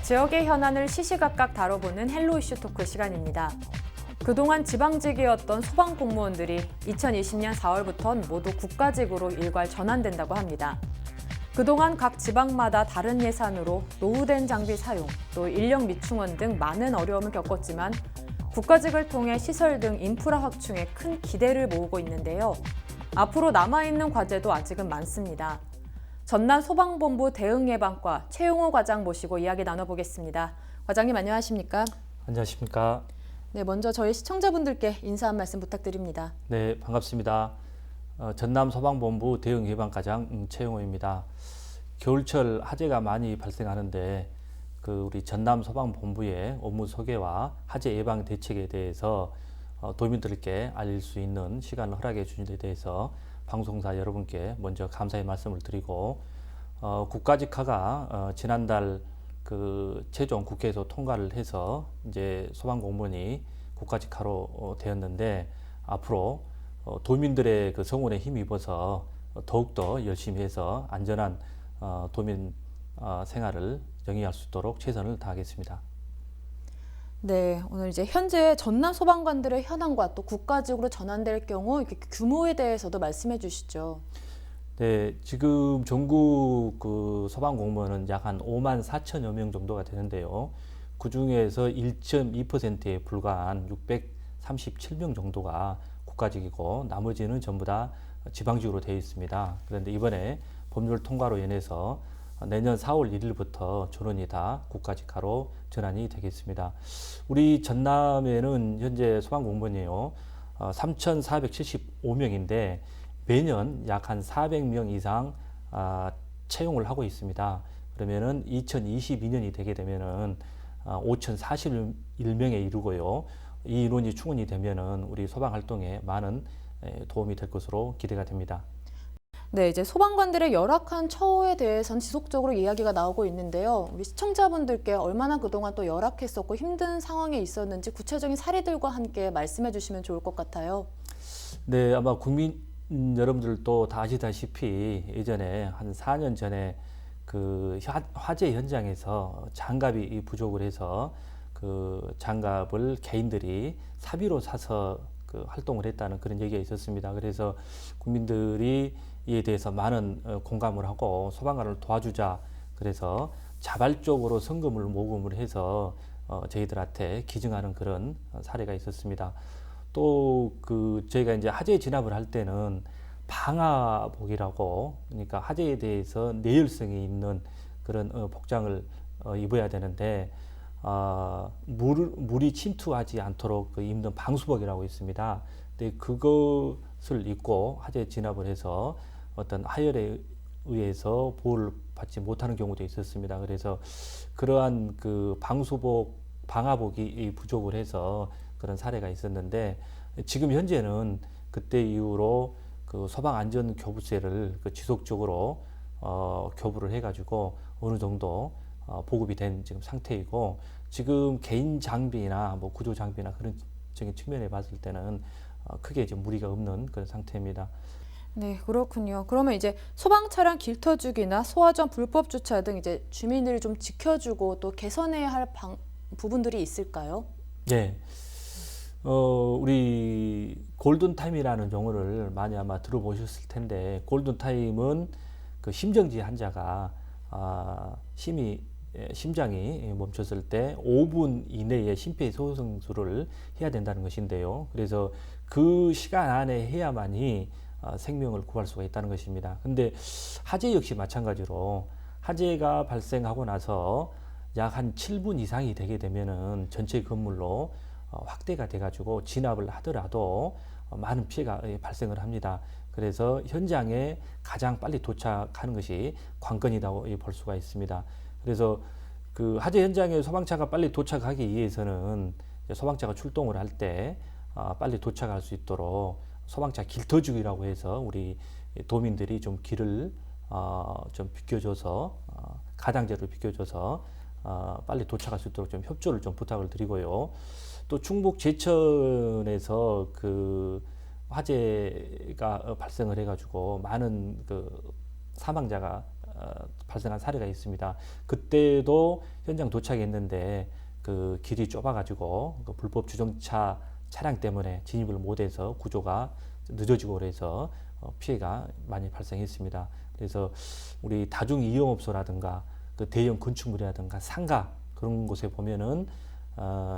지역의 현안을 시시각각 다뤄보는 헬로 이슈 토크 시간입니다. 그동안 지방직이었던 소방공무원들이 2020년 4월부터는 모두 국가직으로 일괄 전환된다고 합니다. 그동안 각 지방마다 다른 예산으로 노후된 장비 사용, 또 인력 미충원 등 많은 어려움을 겪었지만 국가직을 통해 시설 등 인프라 확충에 큰 기대를 모으고 있는데요. 앞으로 남아있는 과제도 아직은 많습니다. 전남 소방본부 대응예방과 최용호 과장 모시고 이야기 나눠보겠습니다. 과장님 안녕하십니까? 안녕하십니까? 네, 먼저 저희 시청자분들께 인사 한 말씀 부탁드립니다. 네, 반갑습니다. 전남 소방본부 대응예방과장 최용호입니다. 겨울철 화재가 많이 발생하는데 우리 전남 소방본부의 업무 소개와 화재 예방 대책에 대해서 도민들께 알릴 수 있는 시간을 허락해 주신 데 대해서 방송사 여러분께 먼저 감사의 말씀을 드리고 국가직화가 지난달 최종 국회에서 통과를 해서 이제 소방공무원이 국가직화로 되었는데 앞으로 도민들의 성원에 힘입어서 더욱더 열심히 해서 안전한 도민 생활을 영위할 수 있도록 최선을 다하겠습니다. 네, 오늘 이제 현재 전남 소방관들의 현황과 또 국가직으로 전환될 경우 규모에 대해서도 말씀해 주시죠. 네, 지금 전국 소방 공무원은 약 한 5만 4천여 명 정도가 되는데요. 그 중에서 1.2%에 불과한 637명 정도가 국가직이고 나머지는 전부 다 지방직으로 되어 있습니다. 그런데 이번에 법률 통과로 인해서 내년 4월 1일부터 전원이 다 국가직화로 전환이 되겠습니다. 우리 전남에는 현재 소방공무원이요 3,475명인데 매년 약 한 400명 이상 채용을 하고 있습니다. 그러면은 2022년이 되게 되면은 5,041명에 이르고요. 이 인원이 충원이 되면은 우리 소방 활동에 많은 도움이 될 것으로 기대가 됩니다. 네, 이제 소방관들의 열악한 처우에 대해서는 지속적으로 이야기가 나오고 있는데요. 우리 시청자분들께 얼마나 그동안 또 열악했었고 힘든 상황에 있었는지 구체적인 사례들과 함께 말씀해 주시면 좋을 것 같아요. 네, 아마 국민 여러분들도 다 아시다시피 예전에 한 4년 전에 화재 현장에서 장갑이 부족을 해서 장갑을 개인들이 사비로 사서 활동을 했다는 그런 얘기가 있었습니다. 그래서 국민들이 이에 대해서 많은 공감을 하고 소방관을 도와주자 그래서 자발적으로 성금을 모금을 해서 저희들한테 기증하는 그런 사례가 있었습니다. 또 저희가 이제 화재 진압을 할 때는 방화복이라고 그러니까 화재에 대해서 내열성이 있는 그런 복장을 입어야 되는데 물이 침투하지 않도록 입는 방수복이라고 있습니다. 근데 그것을 입고 화재 진압을 해서 어떤 하열에 의해서 보호를 받지 못하는 경우도 있었습니다. 그래서 그러한 방화복이 부족을 해서 그런 사례가 있었는데 지금 현재는 그때 이후로 소방안전교부세를 지속적으로 교부를 해가지고 어느 정도 보급이 된 지금 상태이고 지금 개인 장비나 구조 장비나 그런 적인 측면에 봤을 때는 크게 이제 무리가 없는 그런 상태입니다. 네, 그렇군요. 그러면 이제 소방 차량 길터주기나 소화전 불법 주차 등 이제 주민들이 좀 지켜주고 또 개선해야 할 부분들이 있을까요? 네. 우리 골든타임이라는 용어를 많이 아마 들어보셨을 텐데 골든타임은 심정지 환자가 심장이 멈췄을 때 5분 이내에 심폐소생술을 해야 된다는 것인데요. 그래서 그 시간 안에 해야만이 생명을 구할 수가 있다는 것입니다. 근데 화재 역시 마찬가지로 화재가 발생하고 나서 약 한 7분 이상이 되게 되면은 전체 건물로 확대가 돼가지고 진압을 하더라도 많은 피해가 발생을 합니다. 그래서 현장에 가장 빨리 도착하는 것이 관건이라고 볼 수가 있습니다. 그래서 화재 현장에 소방차가 빨리 도착하기 위해서는 소방차가 출동을 할 때 빨리 도착할 수 있도록 소방차 길터주기라고 해서 우리 도민들이 좀 길을 좀 비켜줘서 가장자로 비켜줘서 빨리 도착할 수 있도록 좀 협조를 좀 부탁을 드리고요. 또 충북 제천에서 화재가 발생을 해가지고 많은 사망자가 발생한 사례가 있습니다. 그때도 현장 도착했는데 그 길이 좁아가지고 그 불법 주정차 차량 때문에 진입을 못해서 구조가 늦어지고 그래서 피해가 많이 발생했습니다. 그래서 우리 다중 이용업소라든가 그 대형 건축물이라든가 상가 그런 곳에 보면은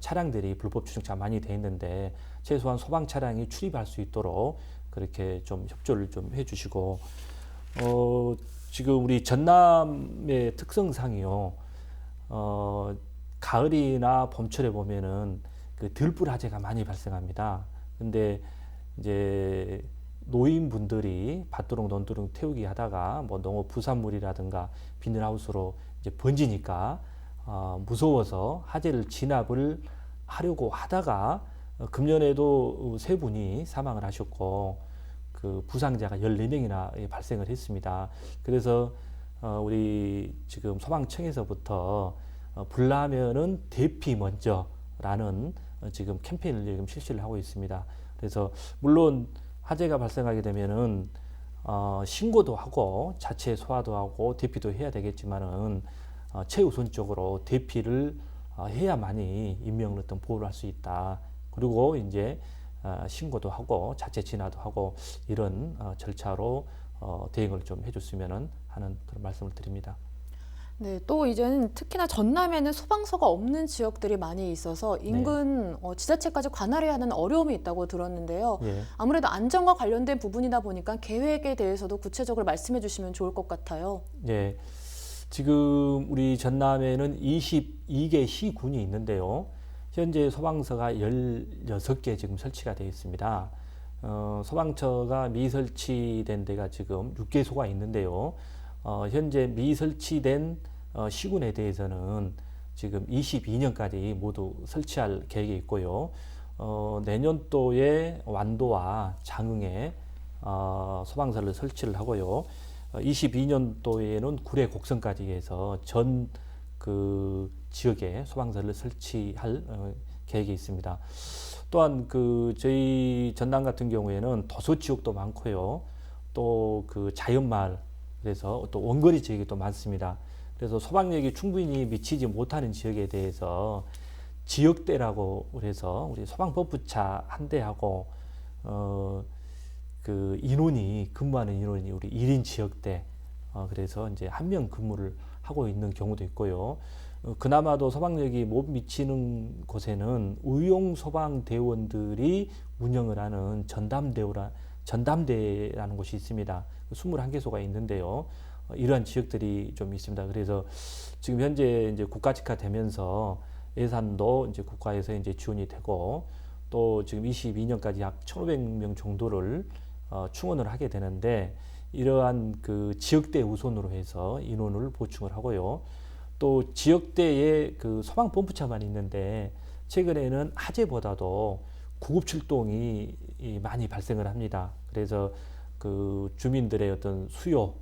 차량들이 불법 주정차 많이 돼 있는데 최소한 소방 차량이 출입할 수 있도록 그렇게 좀 협조를 좀 해주시고 지금 우리 전남의 특성상이요. 가을이나 봄철에 보면은 그 들불 화재가 많이 발생합니다. 근데 이제 노인분들이 밭두렁 논두렁 태우기 하다가 뭐 농업 부산물이라든가 비닐하우스로 이제 번지니까 무서워서 화재를 진압을 하려고 하다가 금년에도 세 분이 사망을 하셨고 그 부상자가 14명이나 발생을 했습니다. 그래서 우리 지금 소방청에서부터 불나면은 대피 먼저라는 지금 캠페인을 지금 실시를 하고 있습니다. 그래서 물론 화재가 발생하게 되면은 신고도 하고 자체 소화도 하고 대피도 해야 되겠지만은 최우선적으로 대피를 해야만이 인명을 어떤 보호를 할 수 있다. 그리고 이제 신고도 하고 자체 진화도 하고 이런 절차로 대응을 좀 해줬으면 하는 그런 말씀을 드립니다. 네, 또 이제는 특히나 전남에는 소방서가 없는 지역들이 많이 있어서 인근 지자체까지 관할해야 하는 어려움이 있다고 들었는데요. 예. 아무래도 안전과 관련된 부분이다 보니까 계획에 대해서도 구체적으로 말씀해 주시면 좋을 것 같아요. 예. 지금 우리 전남에는 22개 시군이 있는데요. 현재 소방서가 16개 지금 설치가 되어 있습니다. 소방처가 미설치된 데가 지금 6개소가 있는데요. 현재 미설치된 시군에 대해서는 지금 22년까지 모두 설치할 계획이 있고요. 내년도에 완도와 장흥에 소방서를 설치를 하고요. 22년도에는 구례 곡성까지 해서 전 그 지역에 소방서를 설치할 계획이 있습니다. 또한 그 저희 전남 같은 경우에는 도서 지역도 많고요. 또 그 자연마을 그래서 또 원거리 지역이 또 많습니다. 그래서 소방력이 충분히 미치지 못하는 지역에 대해서 지역대라고 그래서 우리 소방법부차 한 대하고 그 인원이 근무하는 인원이 우리 1인 지역대 그래서 이제 한 명 근무를 하고 있는 경우도 있고요. 그나마도 소방력이 못 미치는 곳에는 의용 소방대원들이 운영을 하는 전담대라는 곳이 있습니다. 21개소가 있는데요. 이러한 지역들이 좀 있습니다. 그래서 지금 현재 이제 국가직화 되면서 예산도 이제 국가에서 이제 지원이 되고 또 지금 22년까지 약 1,500명 정도를 충원을 하게 되는데 이러한 그 지역대 우선으로 해서 인원을 보충을 하고요. 또 지역대에 그 소방본부차만 있는데 최근에는 화재보다도 구급 출동이 많이 발생을 합니다. 그래서 그 주민들의 어떤 수요,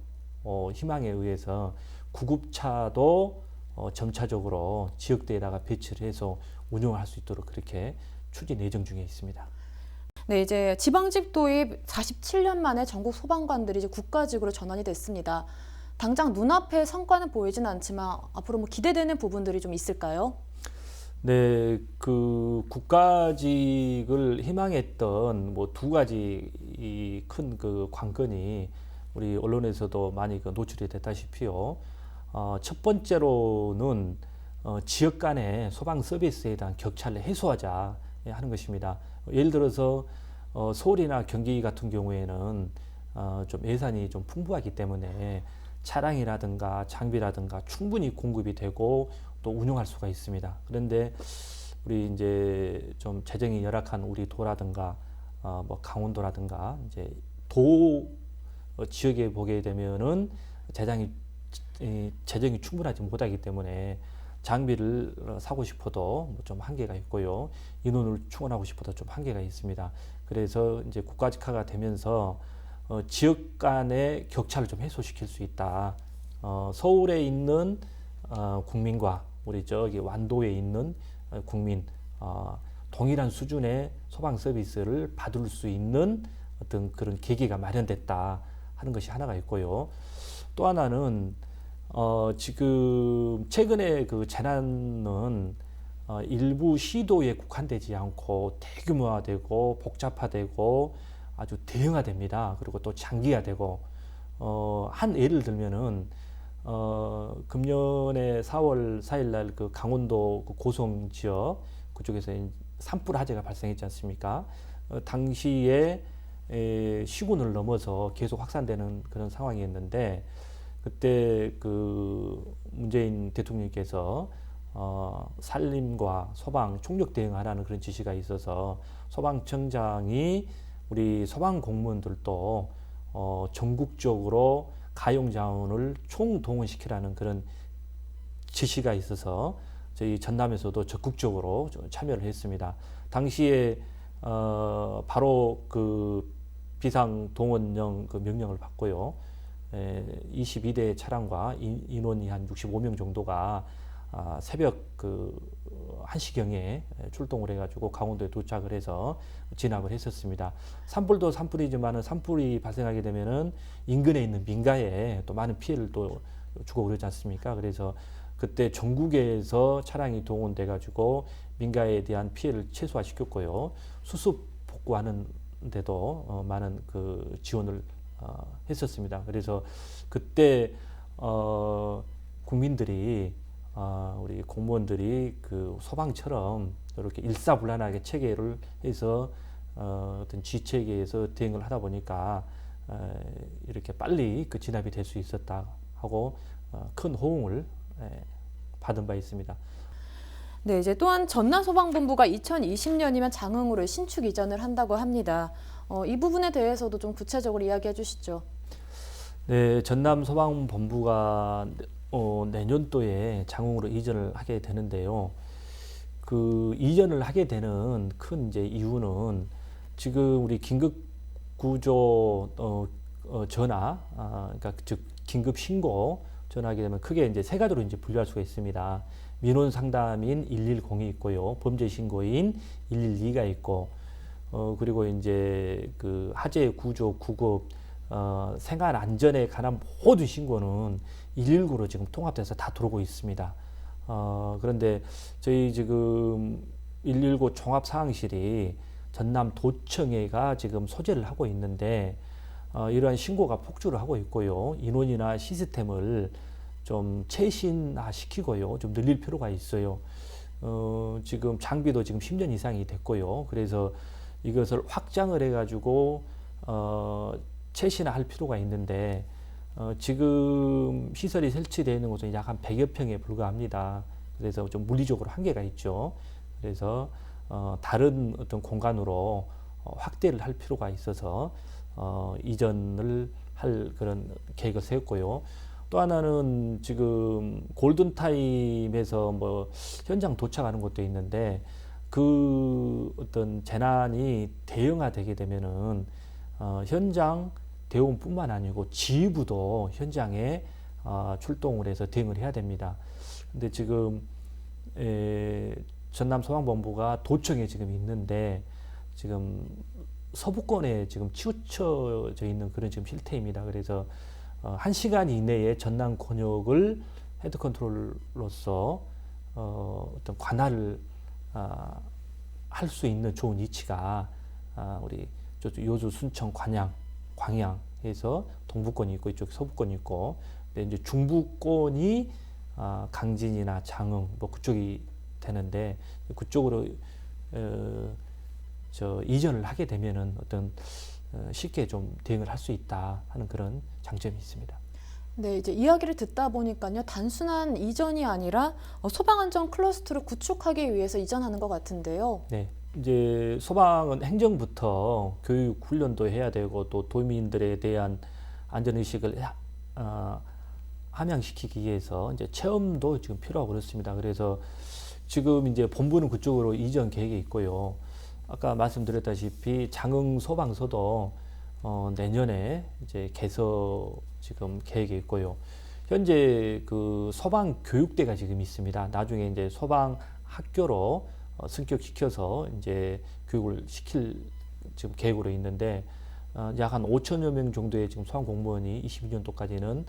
희망에 의해서 구급차도 점차적으로 지역대에다가 배치를 해서 운영할 수 있도록 그렇게 추진 예정 중에 있습니다. 네, 이제 지방직 도입 47년 만에 전국 소방관들이 이제 국가직으로 전환이 됐습니다. 당장 눈앞에 성과는 보이지는 않지만 앞으로 뭐 기대되는 부분들이 좀 있을까요? 네, 그 국가직을 희망했던 뭐 두 가지 큰 그 관건이 우리 언론에서도 많이 그 노출이 됐다시피요. 첫 번째로는 지역 간의 소방 서비스에 대한 격차를 해소하자 하는 것입니다. 예를 들어서 서울이나 경기 같은 경우에는 좀 예산이 좀 풍부하기 때문에 차량이라든가 장비라든가 충분히 공급이 되고 또 운영할 수가 있습니다. 그런데 우리 이제 좀 재정이 열악한 우리 도라든가 뭐 강원도라든가 이제 도 지역에 보게 되면은 재정이 충분하지 못하기 때문에 장비를 사고 싶어도 좀 한계가 있고요. 인원을 충원하고 싶어도 좀 한계가 있습니다. 그래서 이제 국가직화가 되면서 지역 간의 격차를 좀 해소시킬 수 있다. 서울에 있는 국민과 우리 저기 완도에 있는 국민 동일한 수준의 소방 서비스를 받을 수 있는 어떤 그런 계기가 마련됐다 하는 것이 하나가 있고요. 또 하나는 지금 최근에 그 재난은 일부 시도에 국한되지 않고 대규모화되고 복잡화되고 아주 대형화됩니다. 그리고 또 장기화되고 한 예를 들면은 금년에 4월 4일 날 그 강원도 그 고성 지역 그쪽에서 산불 화재가 발생했지 않습니까? 당시에 시군을 넘어서 계속 확산되는 그런 상황이었는데 그때 그 문재인 대통령께서 산림과 소방 총력 대응하라는 그런 지시가 있어서 소방청장이 우리 소방 공무원들도 전국적으로 가용 자원을 총동원시키라는 그런 지시가 있어서 저희 전남에서도 적극적으로 참여를 했습니다. 당시에 바로 그 비상 동원령 그 명령을 받고요. 22대 차량과 인원이 한 65명 정도가 새벽 그 1시경에 출동을 해가지고 강원도에 도착을 해서 진압을 했었습니다. 산불도 산불이지만은 산불이 발생하게 되면은 인근에 있는 민가에 또 많은 피해를 또 주고 그러지 않습니까? 그래서 그때 전국에서 차량이 동원돼가지고 민가에 대한 피해를 최소화시켰고요. 수습 복구하는 데도 많은 그 지원을 했었습니다. 그래서 그때 국민들이 우리 공무원들이 그 소방처럼 이렇게 일사불란하게 체계를 해서 어떤 지체계에서 대응을 하다 보니까 이렇게 빨리 그 진압이 될 수 있었다 하고 큰 호응을 받은 바 있습니다. 네, 이제 또한 전남소방본부가 2020년이면 장흥으로 신축 이전을 한다고 합니다. 이 부분에 대해서도 좀 구체적으로 이야기해 주시죠. 네, 전남소방본부가 내년도에 장흥으로 이전을 하게 되는데요. 그 이전을 하게 되는 큰 이제 이유는 지금 우리 긴급 구조 전화, 그러니까 즉 긴급 신고 전화하게 되면 크게 이제 세 가지로 이제 분류할 수가 있습니다. 민원 상담인 110이 있고요, 범죄 신고인 112가 있고, 그리고 이제 그 화재 구조 구급, 생활 안전에 관한 모든 신고는 119로 지금 통합돼서 다 들어오고 있습니다. 그런데 저희 지금 119 종합상황실이 전남도청회가 지금 소재를 하고 있는데 이러한 신고가 폭주를 하고 있고요. 인원이나 시스템을 좀 최신화 시키고요. 좀 늘릴 필요가 있어요. 지금 장비도 지금 10년 이상이 됐고요. 그래서 이것을 확장을 해가지고 최신화할 필요가 있는데 지금 시설이 설치되어 있는 곳은 약 한 100여 평에 불과합니다. 그래서 좀 물리적으로 한계가 있죠. 그래서 다른 어떤 공간으로 확대를 할 필요가 있어서 이전을 할 그런 계획을 세웠고요. 또 하나는 지금 골든타임에서 뭐 현장 도착하는 것도 있는데 그 어떤 재난이 대형화되게 되면은 현장 대응뿐만 아니고 지휘부도 현장에 출동을 해서 대응을 해야 됩니다. 근데 지금 전남소방본부가 도청에 지금 있는데 지금 서부권에 지금 치우쳐져 있는 그런 지금 실태입니다. 그래서 1시간 이내에 전남 권역을 헤드 컨트롤로서 어떤 관할을 할 수 있는 좋은 위치가 우리 요주, 순천, 광양에서 동부권이 있고 이쪽 서부권이 있고, 근데 이제 중부권이 강진이나 장흥 뭐 그쪽이 되는데 그쪽으로 이전을 하게 되면은 어떤 쉽게 좀 대응을 할 수 있다 하는 그런 장점이 있습니다. 네, 이제 이야기를 듣다 보니까요, 단순한 이전이 아니라 소방안전 클러스터를 구축하기 위해서 이전하는 것 같은데요. 네, 이제 소방은 행정부터 교육 훈련도 해야 되고 또 도민들에 대한 안전 의식을 함양시키기 위해서 이제 체험도 지금 필요하고 그렇습니다. 그래서 지금 이제 본부는 그쪽으로 이전 계획이 있고요. 아까 말씀드렸다시피 장흥 소방서도 내년에 이제 개서 지금 계획이 있고요. 현재 그 소방 교육대가 지금 있습니다. 나중에 이제 소방 학교로 승격시켜서 이제 교육을 시킬 지금 계획으로 있는데 약 한 5천여 명 정도의 지금 소방 공무원이 22년도까지는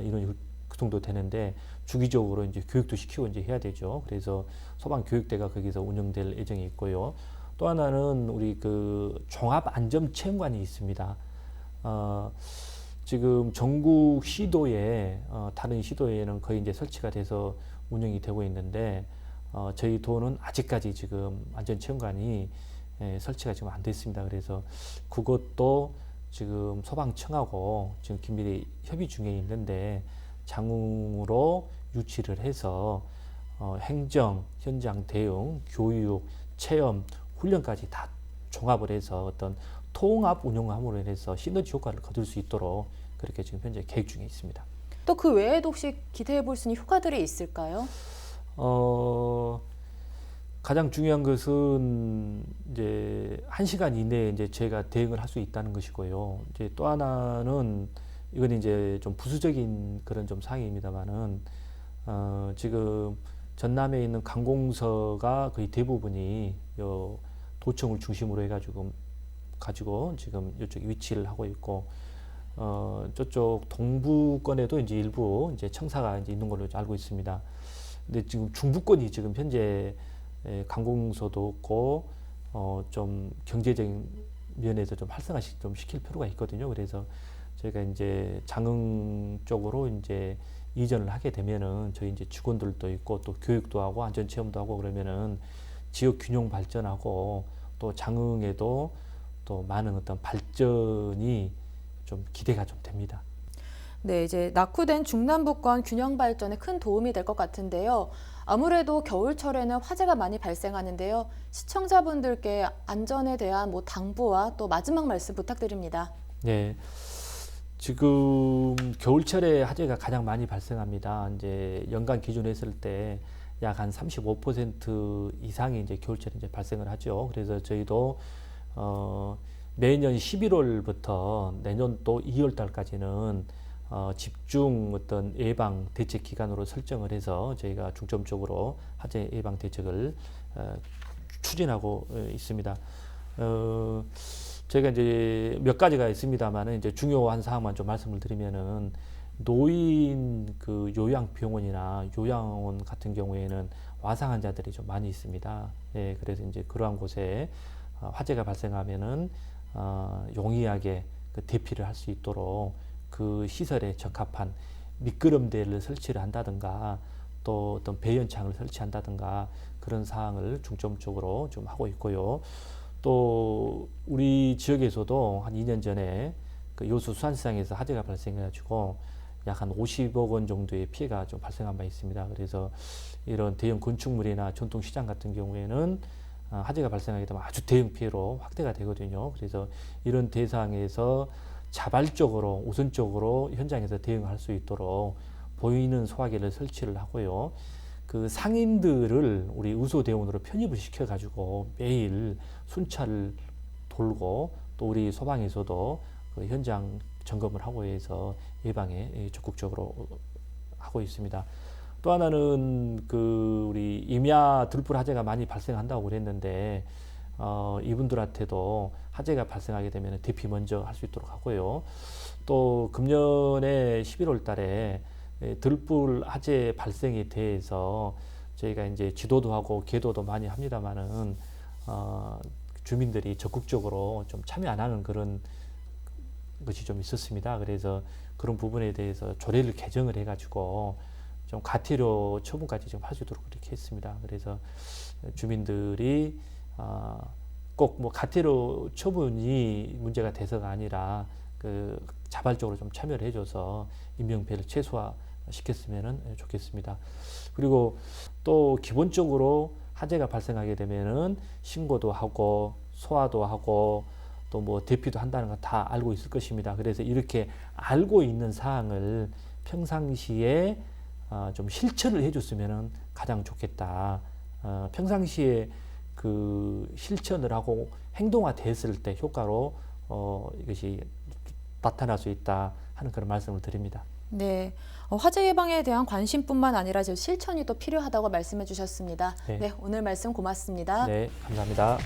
인원이 그 정도 되는데 주기적으로 이제 교육도 시키고 이제 해야 되죠. 그래서 소방 교육대가 거기서 운영될 예정이 있고요. 또 하나는 우리 그 종합 안전 체험관이 있습니다. 지금 전국 시도에 다른 시도에는 거의 이제 설치가 돼서 운영이 되고 있는데 저희 도는 아직까지 지금 안전 체험관이 설치가 지금 안 됐습니다. 그래서 그것도 지금 소방청하고 지금 긴밀히 협의 중에 있는데 장흥으로 유치를 해서 행정, 현장 대응, 교육, 체험, 훈련까지 다 종합을 해서 어떤 통합 운영함으로 인해서 시너지 효과를 거둘 수 있도록 그렇게 지금 현재 계획 중에 있습니다. 또 그 외에도 혹시 기대해 볼 수 있는 효과들이 있을까요? 가장 중요한 것은 이제 1시간 이내에 이제 저희가 대응을 할 수 있다는 것이고요. 이제 또 하나는 이건 이제 좀 부수적인 그런 좀 사항입니다만은 지금 전남에 있는 관공서가 거의 대부분이 요 도청을 중심으로 해가지고 지금 이쪽 위치를 하고 있고 저쪽 동부권에도 이제 일부 이제 청사가 이제 있는 걸로 알고 있습니다. 근데 지금 중부권이 지금 현재 관공서도 없고 좀 경제적인 면에서 좀 활성화 좀 시킬 필요가 있거든요. 그래서 저희가 이제 장흥 쪽으로 이제 이전을 하게 되면은 저희 이제 직원들도 있고 또 교육도 하고 안전 체험도 하고 그러면은 지역 균형 발전하고 또 장흥에도 또 많은 어떤 발전이 좀 기대가 좀 됩니다. 네, 이제 낙후된 중남부권 균형 발전에 큰 도움이 될 것 같은데요. 아무래도 겨울철에는 화재가 많이 발생하는데요. 시청자분들께 안전에 대한 당부와 또 마지막 말씀 부탁드립니다. 네. 지금 겨울철에 화재가 가장 많이 발생합니다. 이제 연간 기준으로 했을 때 약 한 35% 이상이 이제 겨울철에 이제 발생을 하죠. 그래서 저희도 매년 11월부터 내년도 2월 달까지는 집중 어떤 예방 대책 기간으로 설정을 해서 저희가 중점적으로 화재 예방 대책을 추진하고 있습니다. 저희가 이제 몇 가지가 있습니다만은 이제 중요한 사항만 좀 말씀을 드리면은 노인 그 요양병원이나 요양원 같은 경우에는 와상 환자들이 좀 많이 있습니다. 예, 그래서 이제 그러한 곳에 화재가 발생하면은 용이하게 그 대피를 할 수 있도록 그 시설에 적합한 미끄럼대를 설치를 한다든가 또 어떤 배연창을 설치한다든가 그런 사항을 중점적으로 좀 하고 있고요. 또 우리 지역에서도 한 2년 전에 그 여수 수산시장에서 화재가 발생해가지고 약 한 50억 원 정도의 피해가 좀 발생한 바 있습니다. 그래서 이런 대형 건축물이나 전통시장 같은 경우에는 화재가 발생하게 되면 아주 대형 피해로 확대가 되거든요. 그래서 이런 대상에서 자발적으로 우선적으로 현장에서 대응할 수 있도록 보이는 소화기를 설치를 하고요. 그 상인들을 우리 의소대원으로 편입을 시켜가지고 매일 순찰을 돌고 또 우리 소방에서도 그 현장 점검을 하고 해서 예방에 적극적으로 하고 있습니다. 또 하나는 그 우리 임야 들불 화재가 많이 발생한다고 그랬는데 이분들한테도 화재가 발생하게 되면 대피 먼저 할 수 있도록 하고요. 또 금년에 11월 달에 들불 화재 발생에 대해서 저희가 이제 지도도 하고 계도도 많이 합니다만은 주민들이 적극적으로 좀 참여 안 하는 그런 것이 좀 있었습니다. 그래서 그런 부분에 대해서 조례를 개정을 해가지고 좀 과태료 처분까지 좀 할 수 있도록 그렇게 했습니다. 그래서 주민들이 꼭 뭐 과태료 처분이 문제가 돼서가 아니라 그 자발적으로 좀 참여를 해줘서 인명피해를 최소화시켰으면 좋겠습니다. 그리고 또 기본적으로 화재가 발생하게 되면은 신고도 하고 소화도 하고 또 뭐 대피도 한다는 거 다 알고 있을 것입니다. 그래서 이렇게 알고 있는 사항을 평상시에 좀 실천을 해줬으면 가장 좋겠다. 평상시에 그 실천을 하고 행동화됐을 때 효과로 이것이 나타날 수 있다 하는 그런 말씀을 드립니다. 네, 화재 예방에 대한 관심뿐만 아니라 실천이 또 필요하다고 말씀해 주셨습니다. 네. 네, 오늘 말씀 고맙습니다. 네, 감사합니다.